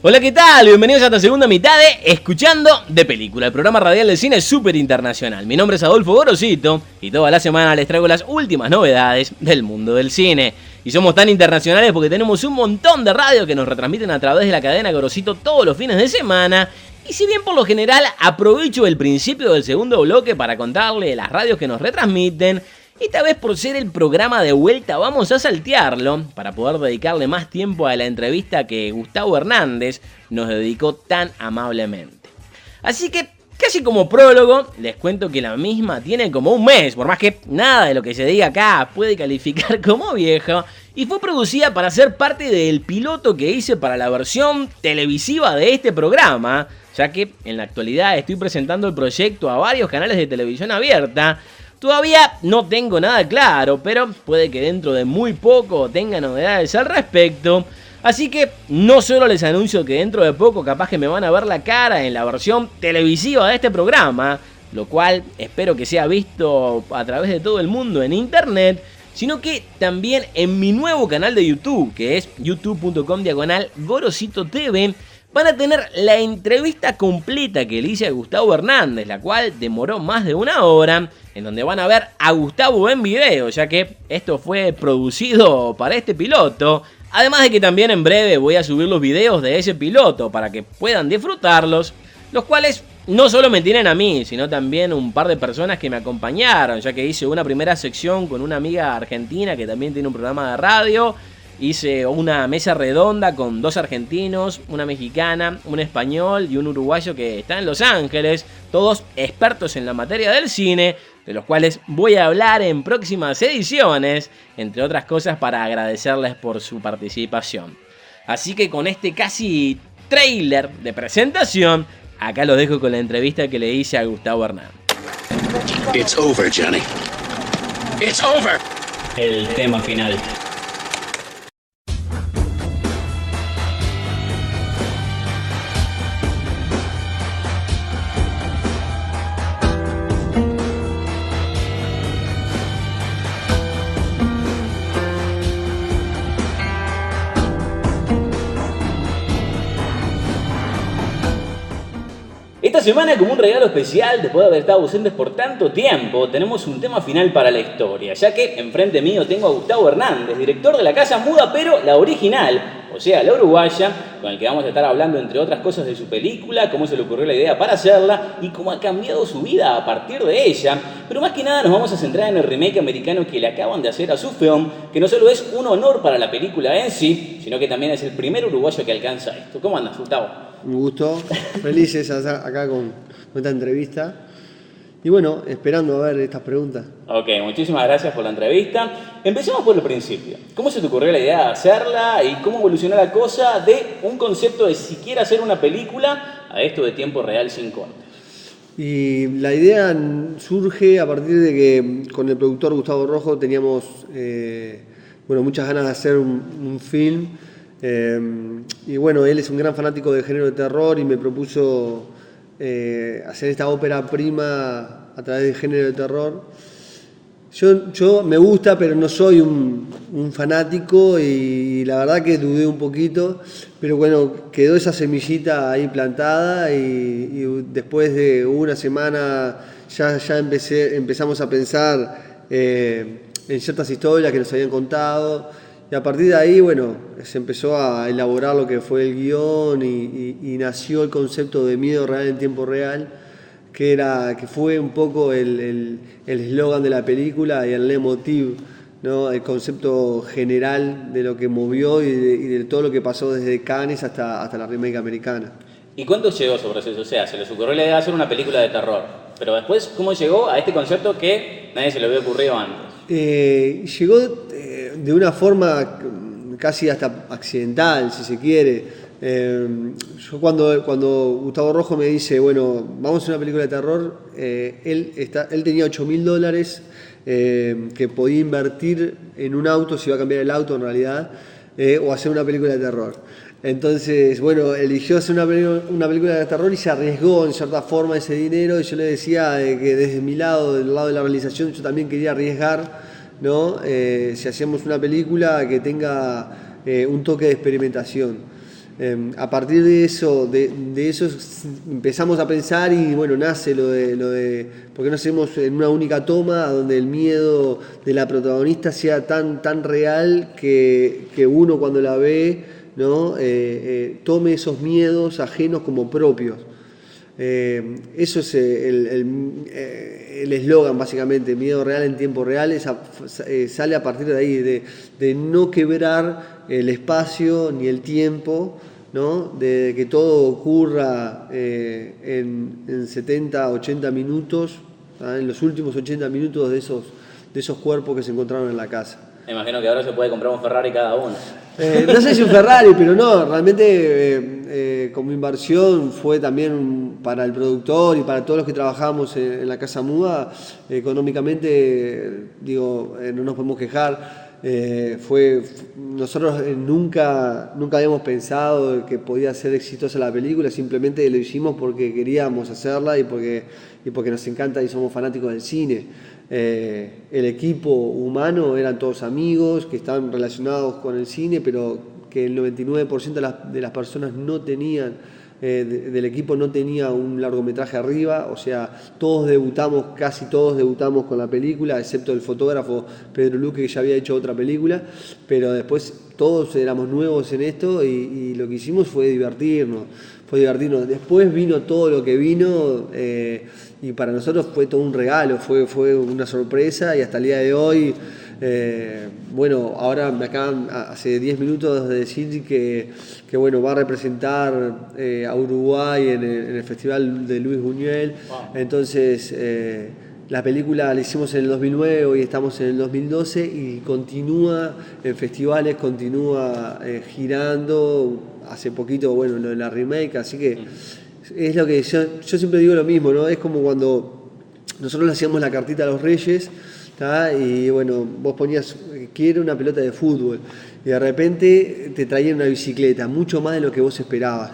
Hola, ¿qué tal? Bienvenidos a esta segunda mitad de Escuchando de Película, el programa radial del cine súper internacional. Mi nombre es Adolfo Gorosito y toda la semana les traigo las últimas novedades del mundo del cine. Y somos tan internacionales porque tenemos un montón de radios que nos retransmiten a través de la cadena Gorosito todos los fines de semana. Y si bien por lo general aprovecho el principio del segundo bloque para contarle las radios que nos retransmiten, esta vez por ser el programa de vuelta vamos a saltearlo para poder dedicarle más tiempo a la entrevista que Gustavo Hernández nos dedicó tan amablemente. Así que, casi como prólogo, les cuento que la misma tiene como un mes, por más que nada de lo que se diga acá puede calificar como viejo, y fue producida para ser parte del piloto que hice para la versión televisiva de este programa, ya que en la actualidad estoy presentando el proyecto a varios canales de televisión abierta. Todavía no tengo nada claro, pero puede que dentro de muy poco tenga novedades al respecto. Así que no solo les anuncio que dentro de poco capaz que me van a ver la cara en la versión televisiva de este programa, lo cual espero que sea visto a través de todo el mundo en internet, sino que también en mi nuevo canal de YouTube, que es youtube.com/GorositoTV, van a tener la entrevista completa que le hice a Gustavo Hernández, la cual demoró más de una hora, en donde van a ver a Gustavo en video, ya que esto fue producido para este piloto. Además de que también en breve voy a subir los videos de ese piloto para que puedan disfrutarlos, los cuales no solo me tienen a mí, sino también un par de personas que me acompañaron, ya que hice una primera sección con una amiga argentina que también tiene un programa de radio. Hice una mesa redonda con dos argentinos, una mexicana, un español y un uruguayo que está en Los Ángeles, todos expertos en la materia del cine, de los cuales voy a hablar en próximas ediciones, entre otras cosas para agradecerles por su participación. Así que con este casi trailer de presentación, acá lo dejo con la entrevista que le hice a Gustavo Hernández. It's over, Johnny. It's over. El tema final. Esta semana, como un regalo especial, después de haber estado ausentes por tanto tiempo, tenemos un tema final para la historia, ya que enfrente mío tengo a Gustavo Hernández, director de La Casa Muda, pero la original, o sea, la uruguaya, con el que vamos a estar hablando, entre otras cosas, de su película, cómo se le ocurrió la idea para hacerla y cómo ha cambiado su vida a partir de ella. Pero más que nada nos vamos a centrar en el remake americano que le acaban de hacer a su film, que no solo es un honor para la película en sí, sino que también es el primer uruguayo que alcanza esto. ¿Cómo andas, Gustavo? Un gusto, felices acá con esta entrevista y bueno, esperando a ver estas preguntas. Ok, muchísimas gracias por la entrevista. Empecemos por el principio. ¿Cómo se te ocurrió la idea de hacerla y cómo evolucionó la cosa de un concepto de siquiera hacer una película a esto de tiempo real sin cortes? Y la idea surge a partir de que con el productor Gustavo Rojo teníamos muchas ganas de hacer un film. Y bueno, él es un gran fanático del género de terror y me propuso hacer esta ópera prima a través del género de terror. Yo me gusta, pero no soy un fanático y la verdad que dudé un poquito, pero bueno, quedó esa semillita ahí plantada y después de una semana ya empezamos a pensar en ciertas historias que nos habían contado. Y a partir de ahí, bueno, se empezó a elaborar lo que fue el guión y nació el concepto de miedo real en tiempo real, que fue un poco el eslogan de la película y el leitmotiv, ¿no? El concepto general de lo que movió y de todo lo que pasó desde Cannes hasta la remake americana. ¿Y cuánto llegó sobre eso? O sea, se les ocurrió la idea de hacer una película de terror, pero después, ¿cómo llegó a este concepto que nadie se le había ocurrido antes? Llegó de una forma casi hasta accidental, si se quiere. Yo cuando Gustavo Rojo me dice, bueno, vamos a hacer una película de terror, él tenía $8.000 que podía invertir en un auto, si iba a cambiar el auto en realidad, o hacer una película de terror. Entonces, bueno, eligió hacer una película de terror y se arriesgó en cierta forma ese dinero, y yo le decía que desde mi lado, del lado de la realización, yo también quería arriesgar, ¿no? Si hacíamos una película que tenga un toque de experimentación. A partir de eso, de eso empezamos a pensar y bueno, nace lo de ¿por qué no hacemos en una única toma donde el miedo de la protagonista sea tan real que uno cuando la ve, ¿no? Tome esos miedos ajenos como propios? Eso es el eslogan básicamente, miedo real en tiempo real, sale a partir de ahí, de no quebrar el espacio ni el tiempo, ¿no? De que todo ocurra en 70, 80 minutos, ¿tá? En los últimos 80 minutos de esos cuerpos que se encontraron en la casa. Me imagino que ahora se puede comprar un Ferrari cada uno. No sé si un Ferrari, pero no, realmente como inversión fue también para el productor y para todos los que trabajamos en la Casa Muda, económicamente, no nos podemos quejar. Nosotros nunca habíamos pensado que podía ser exitosa la película, simplemente lo hicimos porque queríamos hacerla y porque nos encanta y somos fanáticos del cine. El equipo humano eran todos amigos que estaban relacionados con el cine, pero que el 99% de las personas no tenían, del equipo no tenía un largometraje arriba, o sea, casi todos debutamos con la película, excepto el fotógrafo Pedro Luque, que ya había hecho otra película, pero después todos éramos nuevos en esto y lo que hicimos fue divertirnos. Después vino todo lo que vino y para nosotros fue todo un regalo, fue una sorpresa y hasta el día de hoy, ahora me acaban hace 10 minutos de decir que va a representar a Uruguay en el Festival de Luis Buñuel. Wow. Entonces la película la hicimos en el 2009, hoy estamos en el 2012 y continúa en festivales, continúa girando. Hace poquito, lo de la remake, así que es lo que yo siempre digo lo mismo, ¿no? Es como cuando nosotros le hacíamos la cartita a los Reyes, ¿tá? Y vos ponías, quiero una pelota de fútbol, y de repente te traían una bicicleta, mucho más de lo que vos esperabas.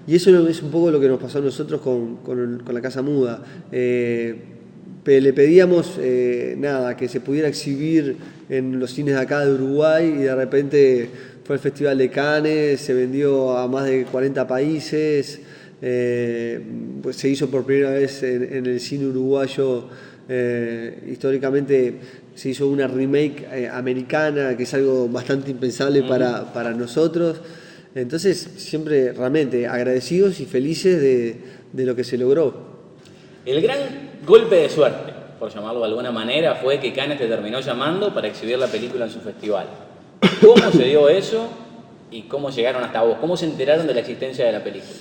Y eso es un poco lo que nos pasó a nosotros con la Casa Muda. Le pedíamos que se pudiera exhibir en los cines de acá de Uruguay y de repente fue el Festival de Cannes, se vendió a más de 40 países, pues se hizo por primera vez en el cine uruguayo, históricamente se hizo una remake americana, que es algo bastante impensable para nosotros. Entonces siempre realmente agradecidos y felices de lo que se logró. El gran golpe de suerte, por llamarlo de alguna manera, fue que Cannes te terminó llamando para exhibir la película en su festival. ¿Cómo se dio eso y cómo llegaron hasta vos? ¿Cómo se enteraron de la existencia de la película?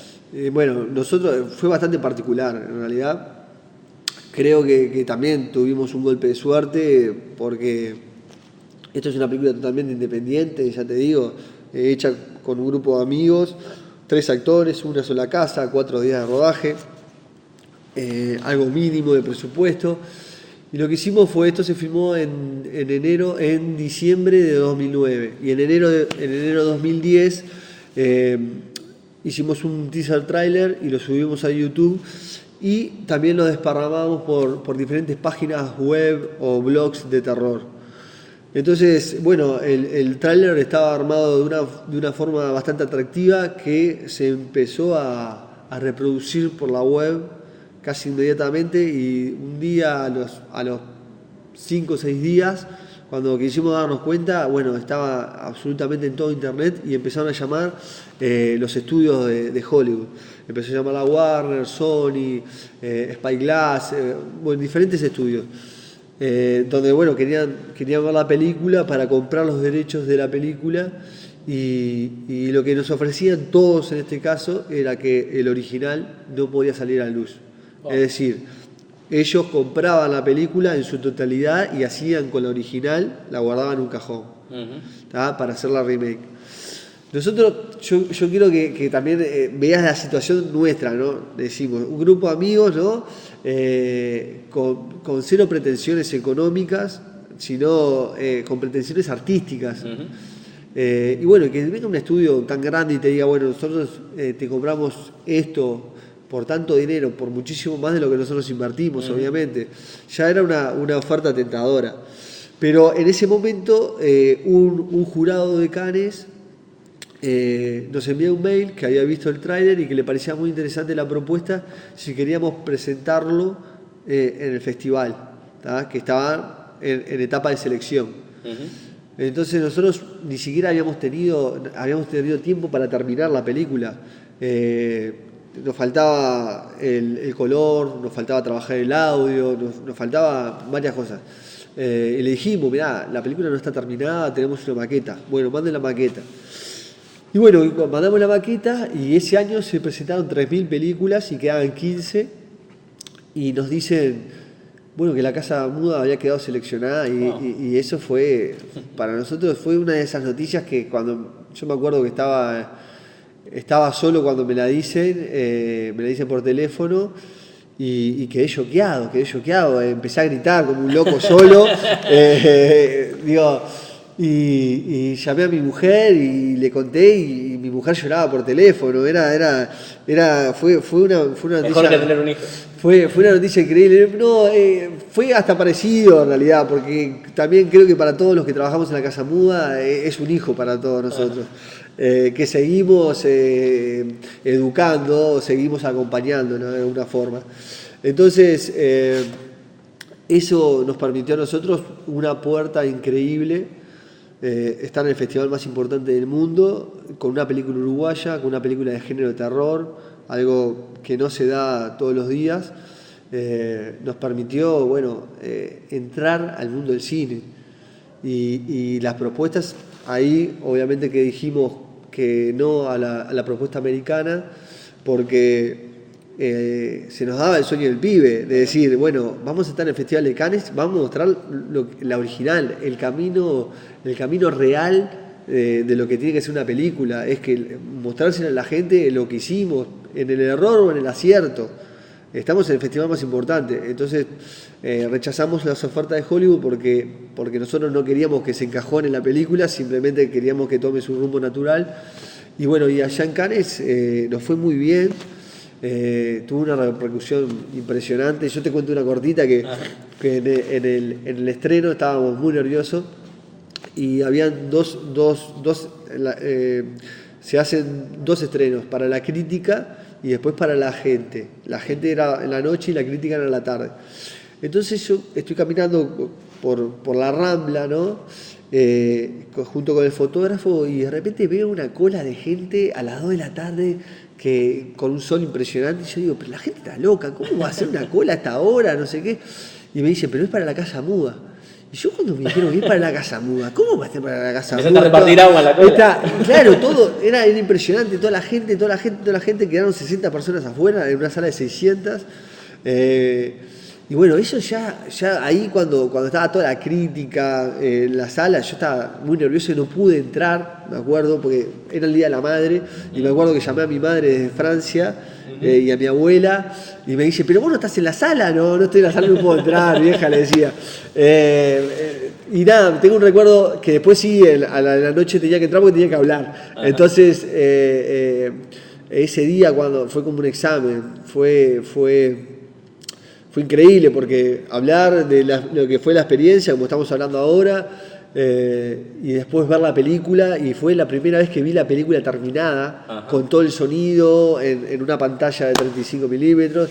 Nosotros fue bastante particular, en realidad. Creo que también tuvimos un golpe de suerte porque esto es una película totalmente independiente, ya te digo, hecha con un grupo de amigos, 3 actores, una sola casa, 4 días de rodaje, algo mínimo de presupuesto. Y lo que hicimos fue, esto se filmó en diciembre de 2009 y en enero de 2010 hicimos un teaser trailer y lo subimos a YouTube y también lo desparramamos por diferentes páginas web o blogs de terror. Entonces, el tráiler estaba armado de una forma bastante atractiva que se empezó a reproducir por la web casi inmediatamente y un día a los 5 o 6 días, cuando quisimos darnos cuenta, estaba absolutamente en todo internet y empezaron a llamar los estudios de Hollywood. Empezó a llamar a Warner, Sony, Spyglass, diferentes estudios. Donde querían ver la película para comprar los derechos de la película y lo que nos ofrecían todos en este caso era que el original no podía salir a la luz. Es decir, ellos compraban la película en su totalidad y hacían con la original, la guardaban en un cajón para hacer la remake. Nosotros, yo quiero que también veas la situación nuestra, ¿no? Decimos, un grupo de amigos, ¿no? Con cero pretensiones económicas, sino con pretensiones artísticas. Que venga un estudio tan grande y te diga, nosotros te compramos esto por tanto dinero, por muchísimo más de lo que nosotros invertimos, obviamente. Ya era una oferta tentadora. Pero en ese momento un jurado de Cannes nos envía un mail que había visto el tráiler y que le parecía muy interesante la propuesta si queríamos presentarlo en el festival, ¿tá? Que estaba en etapa de selección. Entonces nosotros ni siquiera habíamos tenido tiempo para terminar la película. Nos faltaba el color, nos faltaba trabajar el audio, nos faltaba varias cosas. Y le dijimos, mirá, la película no está terminada, tenemos una maqueta. Bueno, manden la maqueta. Y bueno, mandamos la maqueta y ese año se presentaron 3.000 películas y quedaban 15. Y nos dicen, bueno, que la Casa Muda había quedado seleccionada y eso fue, para nosotros fue una de esas noticias que cuando, yo me acuerdo que estaba solo cuando me la dicen por teléfono y quedé choqueado, empecé a gritar como un loco solo, y llamé a mi mujer y le conté y mi mujer lloraba por teléfono, fue una noticia. Mejor que tener un hijo. Fue una noticia increíble. No, fue hasta parecido en realidad, porque también creo que para todos los que trabajamos en la Casa Muda es un hijo para todos nosotros. Que seguimos educando, seguimos acompañando, ¿no? De alguna forma. Entonces, eso nos permitió a nosotros una puerta increíble, estar en el festival más importante del mundo, con una película uruguaya, con una película de género de terror, algo que no se da todos los días. Nos permitió, entrar al mundo del cine. Y las propuestas, ahí obviamente que dijimos que no a la propuesta americana, porque se nos daba el sueño del pibe, de decir, bueno, vamos a estar en el Festival de Cannes, vamos a mostrar la original, el camino real de lo que tiene que ser una película, es que mostrárselo a la gente lo que hicimos, en el error o en el acierto. Estamos en el festival más importante, entonces rechazamos las ofertas de Hollywood porque nosotros no queríamos que se encajone en la película, simplemente queríamos que tome su rumbo natural. Y bueno, y allá en Cannes nos fue muy bien, tuvo una repercusión impresionante. Yo te cuento una cortita que en el estreno estábamos muy nerviosos y habían se hacen dos estrenos, para la crítica y después para la gente. La gente era en la noche y la crítica era en la tarde. Entonces yo estoy caminando por la Rambla, ¿no? Junto con el fotógrafo, y de repente veo una cola de gente a las 2 de la tarde con un sol impresionante. Y yo digo, pero la gente está loca, ¿cómo va a hacer una cola a esta hora? No sé qué. Y me dice, pero es para la Casa Muda. Y yo cuando me dijeron que es para la Casa Muda, ¿cómo va a ser para la Casa Muda? Empezaste a repartir agua en la cola. Claro, todo era impresionante, toda la gente, quedaron 60 personas afuera en una sala de 600. Y bueno, eso ya ahí cuando estaba toda la crítica en la sala, yo estaba muy nervioso y no pude entrar, me acuerdo, porque era el Día de la Madre, y me acuerdo que llamé a mi madre desde Francia y a mi abuela, y me dice, pero vos no estás en la sala. No estoy en la sala, no puedo entrar, vieja, le decía. Y nada, tengo un recuerdo que después sí, a la noche tenía que entrar porque tenía que hablar. Ajá. Entonces, ese día cuando fue como un examen, fue increíble, porque hablar de lo que fue la experiencia, como estamos hablando ahora, y después ver la película, y fue la primera vez que vi la película terminada. Ajá. Con todo el sonido en una pantalla de 35 milímetros.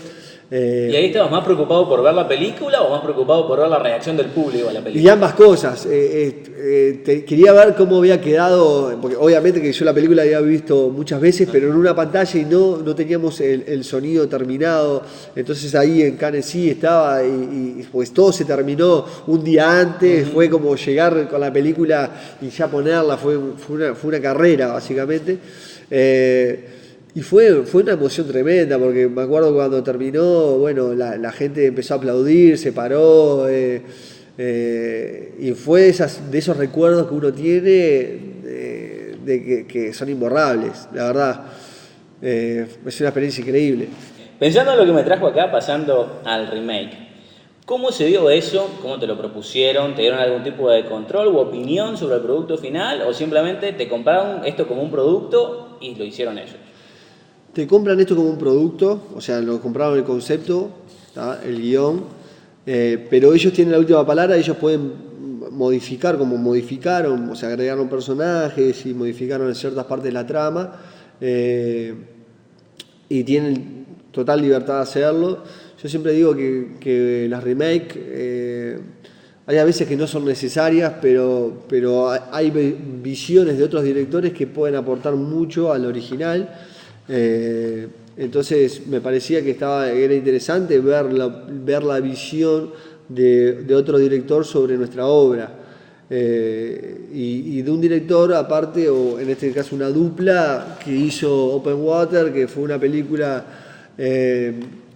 ¿Y ahí estabas más preocupado por ver la película o más preocupado por ver la reacción del público a la película? Y ambas cosas. Quería ver cómo había quedado, porque obviamente que yo la película había visto muchas veces, pero en una pantalla, y no teníamos el sonido terminado. Entonces ahí en Cannes sí estaba, y pues todo se terminó un día antes. Uh-huh. Fue como llegar con la película y ya ponerla, fue una carrera básicamente. Y fue una emoción tremenda, porque me acuerdo cuando terminó, bueno, la gente empezó a aplaudir, se paró, y fue de esos recuerdos que uno tiene, que son imborrables, la verdad. Es una experiencia increíble. Pensando en lo que me trajo acá, pasando al remake, ¿cómo se dio eso? ¿Cómo te lo propusieron? ¿Te dieron algún tipo de control u opinión sobre el producto final? ¿O simplemente te compraron esto como un producto y lo hicieron ellos? Te compran esto como un producto, o sea, lo compraron el concepto, ¿tá? El guión, pero ellos tienen la última palabra, ellos pueden modificar como modificaron, o sea, agregaron personajes y modificaron ciertas partes de la trama, y tienen total libertad de hacerlo. Yo siempre digo que las remakes hay a veces que no son necesarias, pero hay visiones de otros directores que pueden aportar mucho al original. Entonces me parecía que era interesante ver la visión de otro director sobre nuestra obra. Y de un director aparte, o en este caso una dupla, que hizo Open Water, que fue una película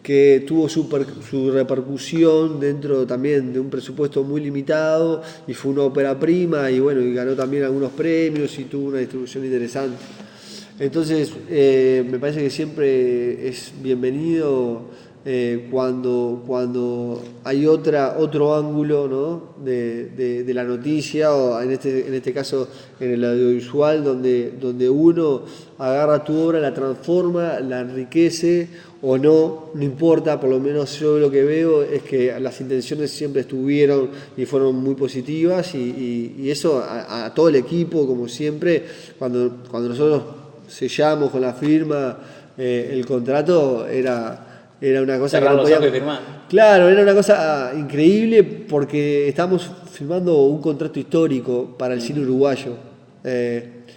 que tuvo su repercusión dentro también de un presupuesto muy limitado, y fue una ópera prima, y bueno, y ganó también algunos premios y tuvo una distribución interesante. Entonces me parece que siempre es bienvenido cuando hay otro ángulo, ¿no? de la noticia, o en este caso en el audiovisual, donde uno agarra tu obra, la transforma, la enriquece o no importa. Por lo menos yo lo que veo es que las intenciones siempre estuvieron y fueron muy positivas, y eso a todo el equipo, como siempre, cuando nosotros sellamos con la firma el contrato, era una cosa cerrar que no los ojos podíamos... y firmar. Claro, era una cosa increíble, porque estamos firmando un contrato histórico para el cine uruguayo,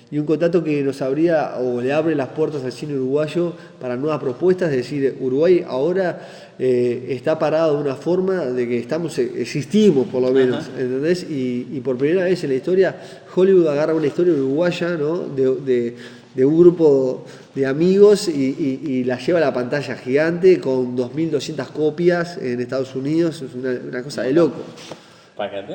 y un contrato que nos abría o le abre las puertas al cine uruguayo para nuevas propuestas. Es decir, Uruguay ahora está parado de una forma de que existimos por lo menos, ¿entendés? Y por primera vez en la historia Hollywood agarra una historia uruguaya, ¿no? de un grupo de amigos y la lleva a la pantalla gigante con 2.200 copias en Estados Unidos. Es una cosa de loco. Págate.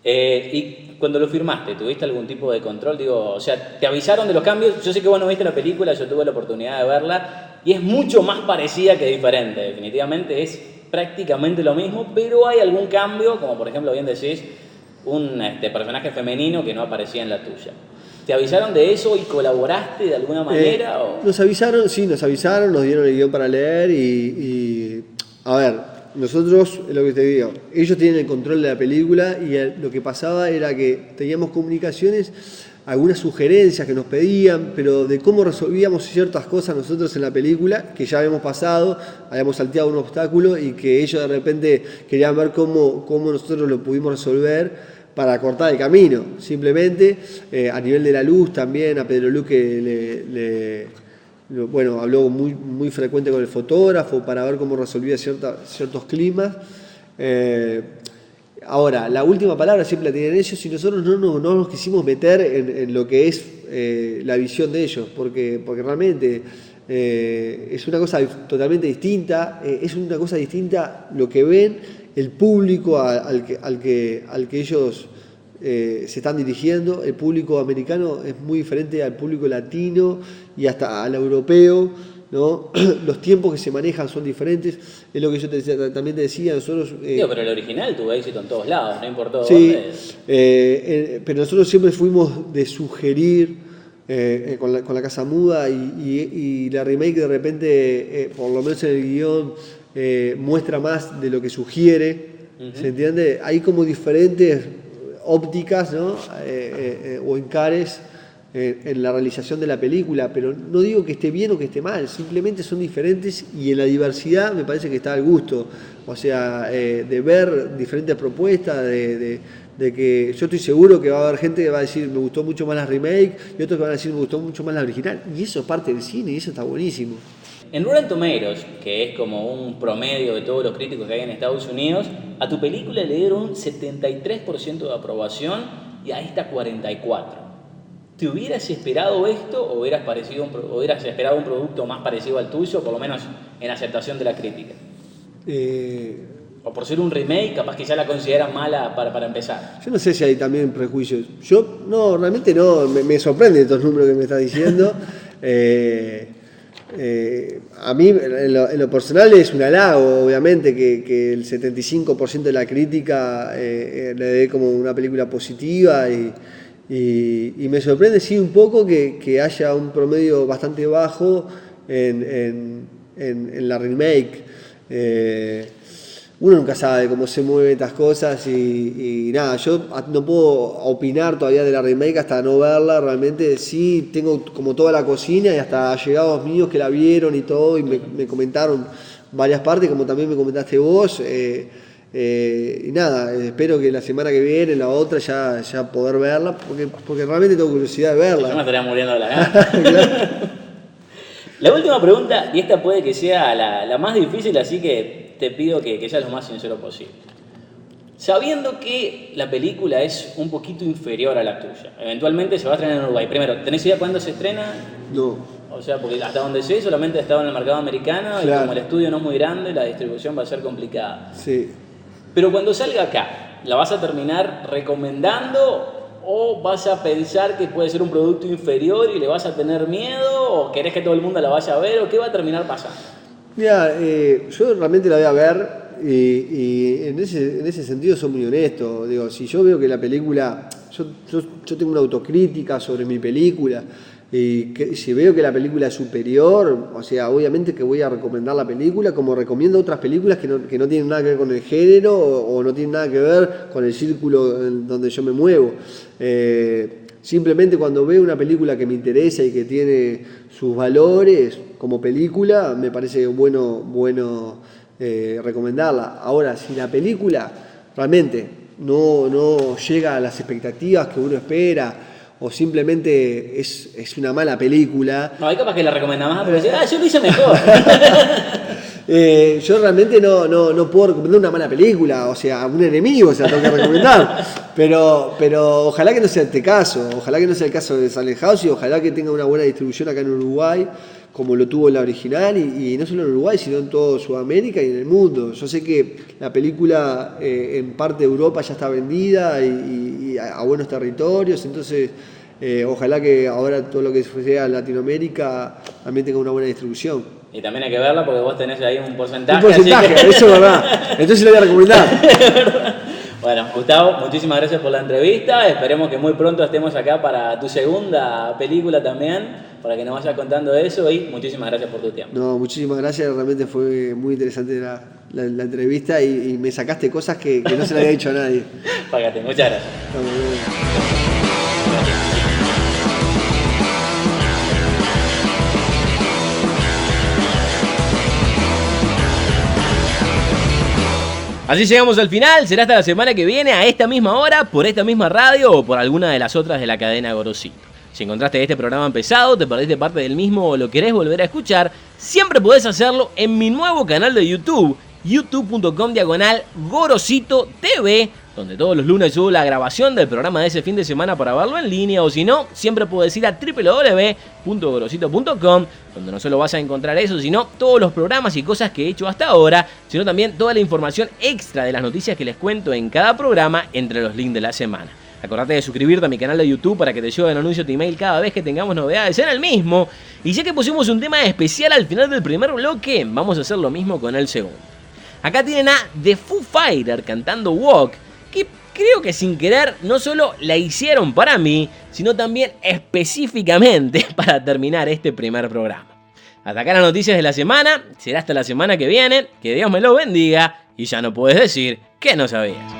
Y cuando lo firmaste, ¿tuviste algún tipo de control? Digo, o sea, ¿te avisaron de los cambios? Yo sé que vos no viste la película, yo tuve la oportunidad de verla y es mucho más parecida que diferente. Definitivamente es prácticamente lo mismo, pero hay algún cambio, como por ejemplo, bien decís, un personaje femenino que no aparecía en la tuya. ¿Te avisaron de eso y colaboraste de alguna manera? Nos avisaron, nos dieron el guión para leer y a ver, nosotros, es lo que te digo, ellos tienen el control de la película, y lo que pasaba era que teníamos comunicaciones, algunas sugerencias que nos pedían, pero de cómo resolvíamos ciertas cosas nosotros en la película, que ya habíamos pasado, habíamos salteado un obstáculo, y que ellos de repente querían ver cómo nosotros lo pudimos resolver para cortar el camino. Simplemente a nivel de la luz también, a Pedro Luque habló muy frecuente con el fotógrafo para ver cómo resolvía ciertos climas. Ahora, la última palabra siempre la tienen ellos, y nosotros no nos quisimos meter en lo que es la visión de ellos, porque realmente es una cosa totalmente distinta. Es una cosa distinta lo que ven el público al que ellos se están dirigiendo. El público americano es muy diferente al público latino y hasta al europeo, ¿no? Los tiempos que se manejan son diferentes. Es lo que yo también te decía. Nosotros, pero el original tuvo éxito en todos lados, no importó sí, dónde. pero nosotros siempre fuimos de sugerir con la Casa Muda, y la remake de repente, por lo menos en el guión, muestra más de lo que sugiere. ¿Se entiende? Hay como diferentes ópticas, ¿no? O encares en la realización de la película, pero no digo que esté bien o que esté mal, simplemente son diferentes, y en la diversidad me parece que está al gusto. O sea, de ver diferentes propuestas, de que yo estoy seguro que va a haber gente que va a decir me gustó mucho más la remake, y otros que van a decir me gustó mucho más la original, y eso es parte del cine, y eso está buenísimo. En Rotten Tomatoes, que es como un promedio de todos los críticos que hay en Estados Unidos, a tu película le dieron un 73% de aprobación y a esta 44%. ¿Te hubieras esperado esto o hubieras esperado un producto más parecido al tuyo, por lo menos en aceptación de la crítica? O por ser un remake, capaz que ya la consideran mala para empezar. Yo no sé si hay también prejuicios. Realmente no, me sorprende estos números que me estás diciendo. A mí, en lo personal, es un halago, obviamente, que el 75% de la crítica le dé como una película positiva, y me sorprende, sí, un poco que haya un promedio bastante bajo en la remake. uno nunca sabe cómo se mueven estas cosas y nada, yo no puedo opinar todavía de la remake hasta no verla. Realmente sí tengo como toda la cocina y hasta allegados míos que la vieron y todo y me comentaron varias partes, como también me comentaste vos. Y nada, espero que la semana que viene, la otra, ya poder verla, porque realmente tengo curiosidad de verla. Yo me estaría muriendo de la gana. Claro. La última pregunta, y esta puede que sea la más difícil, así que te pido que seas lo más sincero posible. Sabiendo que la película es un poquito inferior a la tuya, eventualmente se va a estrenar en Uruguay. Primero, ¿tenés idea cuándo se estrena? No. O sea, porque hasta donde sé, solamente ha estado en el mercado americano, claro. Y como el estudio no es muy grande, la distribución va a ser complicada. Sí. Pero cuando salga acá, ¿la vas a terminar recomendando o vas a pensar que puede ser un producto inferior y le vas a tener miedo o querés que todo el mundo la vaya a ver o qué va a terminar pasando? Mira, yo realmente la voy a ver y en ese sentido soy muy honesto. Digo, si yo veo que la película, yo tengo una autocrítica sobre mi película y si veo que la película es superior, o sea, obviamente que voy a recomendar la película como recomiendo otras películas que no tienen nada que ver con el género o no tienen nada que ver con el círculo en donde yo me muevo. Simplemente cuando veo una película que me interesa y que tiene sus valores como película, me parece bueno recomendarla. Ahora, si la película realmente no llega a las expectativas que uno espera o simplemente es una mala película... No, hay capaz que la recomenda más porque dice, yo lo hice mejor. Yo realmente no puedo recomendar una mala película, o sea, un enemigo se la tengo que recomendar, pero ojalá que no sea este caso, ojalá que no sea el caso de Silent House y ojalá que tenga una buena distribución acá en Uruguay, como lo tuvo en la original, y no solo en Uruguay, sino en toda Sudamérica y en el mundo. Yo sé que la película en parte de Europa ya está vendida y a buenos territorios, entonces ojalá que ahora todo lo que sea Latinoamérica también tenga una buena distribución. Y también hay que verla porque vos tenés ahí un porcentaje. Un porcentaje, así que... eso es verdad. Entonces lo voy a recomendar. Bueno, Gustavo, muchísimas gracias por la entrevista. Esperemos que muy pronto estemos acá para tu segunda película también, para que nos vayas contando eso y muchísimas gracias por tu tiempo. No, muchísimas gracias. Realmente fue muy interesante la entrevista y me sacaste cosas que no se le había dicho a nadie. Págate, muchas gracias. Así llegamos al final, será hasta la semana que viene a esta misma hora, por esta misma radio o por alguna de las otras de la cadena Gorosito. Si encontraste este programa empezado, te perdiste parte del mismo o lo querés volver a escuchar, siempre podés hacerlo en mi nuevo canal de YouTube, youtube.com/Gorosito TV, donde todos los lunes subo la grabación del programa de ese fin de semana para verlo en línea, o si no, siempre puedes ir a www.gorosito.com, donde no solo vas a encontrar eso, sino todos los programas y cosas que he hecho hasta ahora, sino también toda la información extra de las noticias que les cuento en cada programa entre los links de la semana. Acordate de suscribirte a mi canal de YouTube para que te llegue un anuncio de email cada vez que tengamos novedades en el mismo. Y ya que pusimos un tema especial al final del primer bloque, vamos a hacer lo mismo con el segundo. Acá tienen a The Foo Fighters cantando Walk, que creo que sin querer no solo la hicieron para mí, sino también específicamente para terminar este primer programa. Hasta acá las noticias de la semana, será hasta la semana que viene, que Dios me lo bendiga y ya no puedes decir que no sabías.